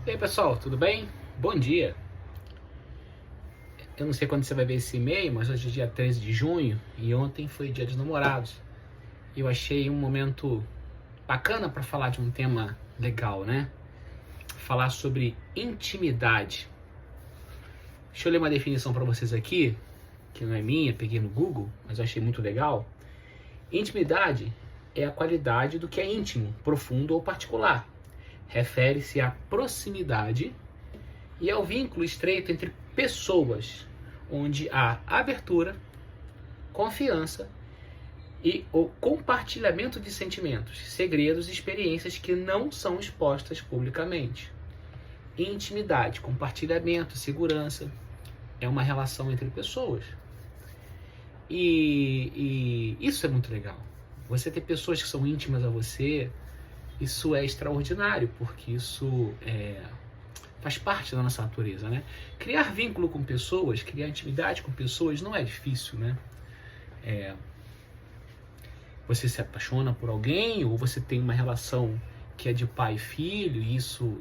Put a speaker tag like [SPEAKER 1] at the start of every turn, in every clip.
[SPEAKER 1] E aí pessoal, tudo bem? Bom dia! Eu não sei quando você vai ver esse e-mail, mas hoje é dia 13 de junho e ontem foi dia dos namorados. Eu achei um momento bacana para falar de um tema legal, né? Falar sobre intimidade. Deixa eu ler uma definição para vocês aqui, que não é minha, peguei no Google, mas eu achei muito legal. Intimidade é a qualidade do que é íntimo, profundo ou particular. Refere-se à proximidade e ao vínculo estreito entre pessoas, onde há abertura, confiança e o compartilhamento de sentimentos, segredos e experiências que não são expostas publicamente. Intimidade, compartilhamento, segurança é uma relação entre pessoas. E isso é muito legal. Você ter pessoas que são íntimas a você, isso é extraordinário, porque isso faz parte da nossa natureza, né? Criar vínculo com pessoas, criar intimidade com pessoas não é difícil, né? Você se apaixona por alguém ou você tem uma relação que é de pai e filho e isso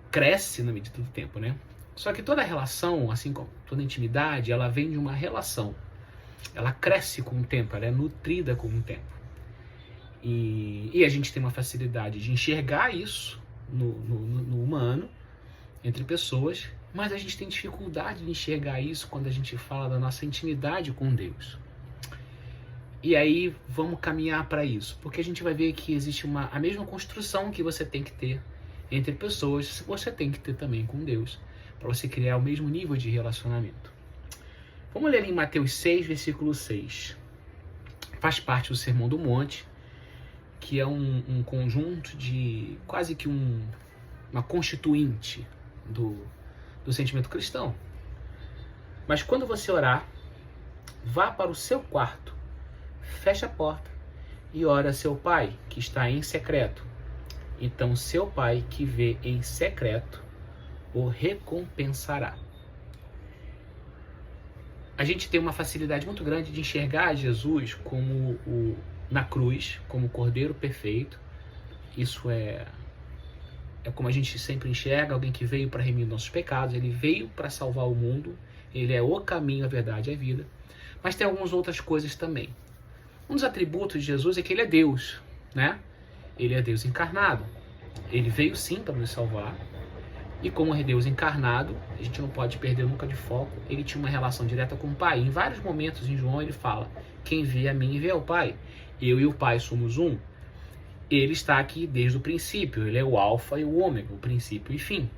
[SPEAKER 1] cresce na medida do tempo, né? Só que toda relação, assim como toda intimidade, ela vem de uma relação. Ela cresce com o tempo, ela é nutrida com o tempo. E a gente tem uma facilidade de enxergar isso no humano, entre pessoas, mas a gente tem dificuldade de enxergar isso quando a gente fala da nossa intimidade com Deus. E aí vamos caminhar para isso, porque a gente vai ver que existe a mesma construção que você tem que ter entre pessoas, você tem que ter também com Deus, para você criar o mesmo nível de relacionamento. Vamos ler em Mateus 6, versículo 6. Faz parte do Sermão do Monte, que é um conjunto de quase que uma constituinte do sentimento cristão. Mas quando você orar, vá para o seu quarto, feche a porta e ora a seu pai que está em secreto. Então seu pai que vê em secreto o recompensará. A gente tem uma facilidade muito grande de enxergar Jesus como na cruz, como o Cordeiro perfeito. Isso é como a gente sempre enxerga, alguém que veio para remir nossos pecados, ele veio para salvar o mundo, ele é o caminho, a verdade e a vida. Mas tem algumas outras coisas também. Um dos atributos de Jesus é que ele é Deus, né? Ele é Deus encarnado. Ele veio sim para nos salvar. E como é Deus encarnado, a gente não pode perder nunca de foco, ele tinha uma relação direta com o Pai. Em vários momentos em João ele fala, quem vê a mim vê ao Pai. Eu e o Pai somos um. Ele está aqui desde o princípio, ele é o alfa e o ômega, o princípio e fim.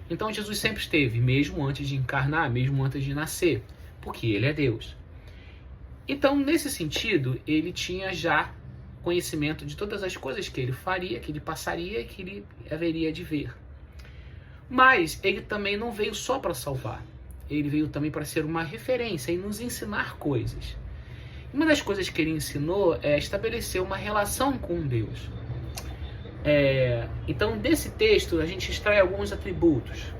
[SPEAKER 1] Então Jesus sempre esteve, mesmo antes de encarnar, mesmo antes de nascer, porque ele é Deus. Então, nesse sentido, ele tinha já conhecimento de todas as coisas que ele faria, que ele passaria e que ele haveria de ver. Mas ele também não veio só para salvar. Ele veio também para ser uma referência e nos ensinar coisas. Uma das coisas que ele ensinou é estabelecer uma relação com Deus. Então, desse texto, a gente extrai alguns atributos.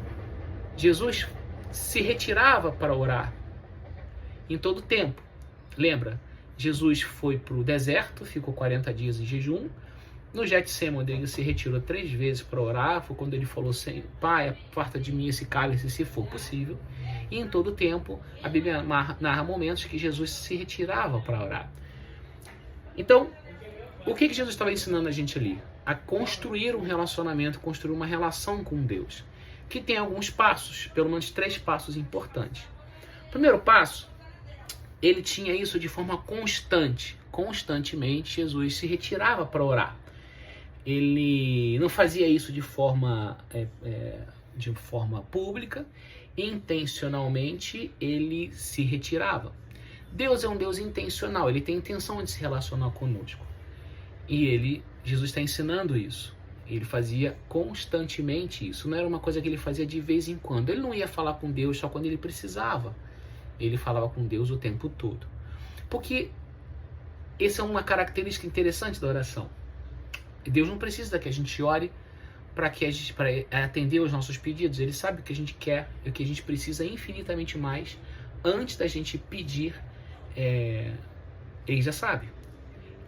[SPEAKER 1] Jesus se retirava para orar em todo tempo. Lembra? Jesus foi para o deserto, ficou 40 dias em jejum. No Getsemane ele se retirou 3 vezes para orar, foi quando ele falou assim, Pai, aparta de mim esse cálice se for possível. E em todo tempo, a Bíblia narra momentos que Jesus se retirava para orar. Então, o que Jesus estava ensinando a gente ali? A construir um relacionamento, construir uma relação com Deus, que tem alguns passos, pelo menos 3 passos importantes. O primeiro passo, ele tinha isso de forma constante. Constantemente, Jesus se retirava para orar. Ele não fazia isso de forma pública, intencionalmente ele se retirava. Deus é um Deus intencional, ele tem intenção de se relacionar conosco. E Jesus está ensinando isso. Ele fazia constantemente isso, não era uma coisa que ele fazia de vez em quando. Ele não ia falar com Deus só quando ele precisava, ele falava com Deus o tempo todo. Porque essa é uma característica interessante da oração. Deus não precisa que a gente ore para atender os nossos pedidos. Ele sabe o que a gente quer e o que a gente precisa infinitamente mais antes da gente pedir. Ele já sabe.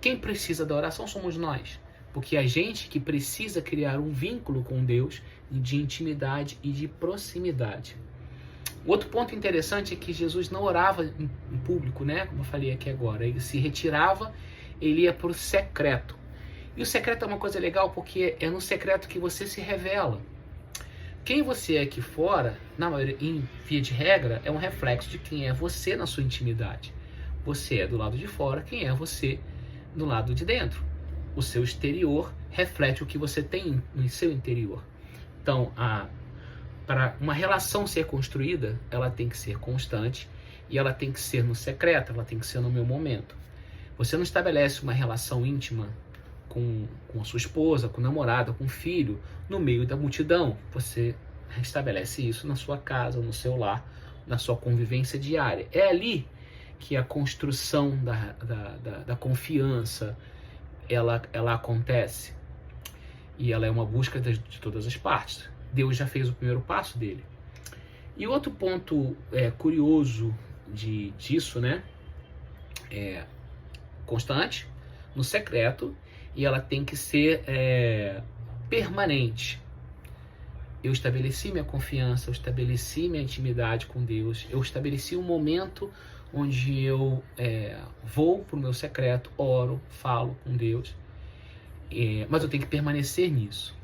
[SPEAKER 1] Quem precisa da oração somos nós. Porque a gente que precisa criar um vínculo com Deus de intimidade e de proximidade. Outro ponto interessante é que Jesus não orava em público, né? Como eu falei aqui agora. Ele se retirava, ele ia para o secreto. E o secreto é uma coisa legal porque é no secreto que você se revela. Quem você é aqui fora, em via de regra, é um reflexo de quem é você na sua intimidade. Você é do lado de fora, quem é você do lado de dentro. O seu exterior reflete o que você tem no seu interior. Então, para uma relação ser construída, ela tem que ser constante e ela tem que ser no secreto, ela tem que ser no meu momento. Você não estabelece uma relação íntima com a sua esposa, com o namorado, com o filho, no meio da multidão. Você estabelece isso na sua casa, no seu lar, na sua convivência diária. É ali que a construção da confiança ela acontece. E ela é uma busca de todas as partes. Deus já fez o primeiro passo dele. E outro ponto curioso disso, né? É constante, no secreto, e ela tem que ser permanente. Eu estabeleci minha confiança, eu estabeleci minha intimidade com Deus, eu estabeleci um momento onde eu vou para o meu secreto, oro, falo com Deus, mas eu tenho que permanecer nisso.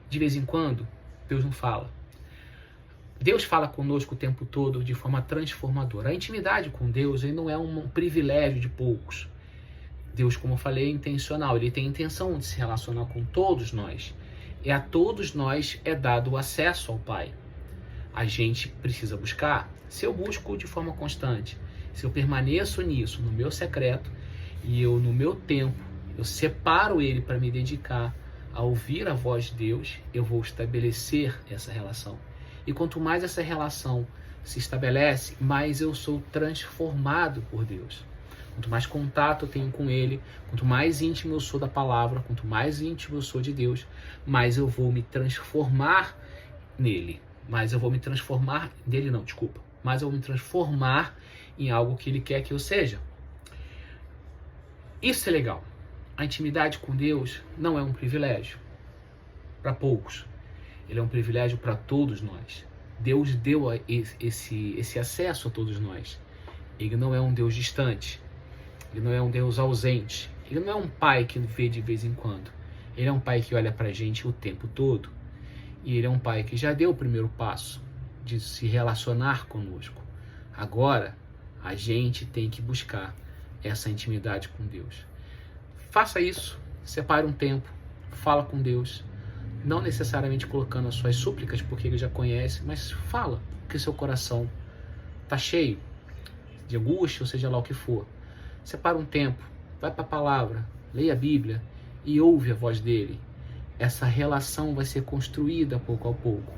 [SPEAKER 1] De vez em quando, Deus não fala. Deus fala conosco o tempo todo de forma transformadora. A intimidade com Deus não é um privilégio de poucos. Deus, como eu falei, é intencional. Ele tem a intenção de se relacionar com todos nós. E a todos nós é dado o acesso ao Pai. A gente precisa buscar. Se eu busco de forma constante, se eu permaneço nisso, no meu secreto, e eu, no meu tempo, eu separo ele para me dedicar a ouvir a voz de Deus, eu vou estabelecer essa relação. E quanto mais essa relação se estabelece, mais eu sou transformado por Deus. Quanto mais contato eu tenho com Ele, quanto mais íntimo eu sou da palavra, quanto mais íntimo eu sou de Deus, mais eu vou me transformar nele. Mais eu vou me transformar... mais eu vou me transformar em algo que Ele quer que eu seja. Isso é legal. A intimidade com Deus não é um privilégio para poucos. Ele é um privilégio para todos nós. Deus deu esse acesso a todos nós. Ele não é um Deus distante. Ele não é um Deus ausente. Ele não é um pai que vê de vez em quando. Ele é um pai que olha para a gente o tempo todo. E ele é um pai que já deu o primeiro passo de se relacionar conosco. Agora, a gente tem que buscar essa intimidade com Deus. Faça isso. Separe um tempo. Fala com Deus. Não necessariamente colocando as suas súplicas, porque Ele já conhece, mas fala, porque seu coração está cheio de angústia, ou seja lá o que for. Separa um tempo, vai para a palavra, leia a Bíblia e ouve a voz dele. Essa relação vai ser construída pouco a pouco.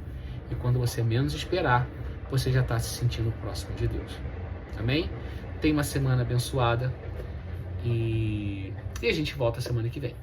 [SPEAKER 1] E quando você menos esperar, você já está se sentindo próximo de Deus. Amém? Tenha uma semana abençoada e a gente volta semana que vem.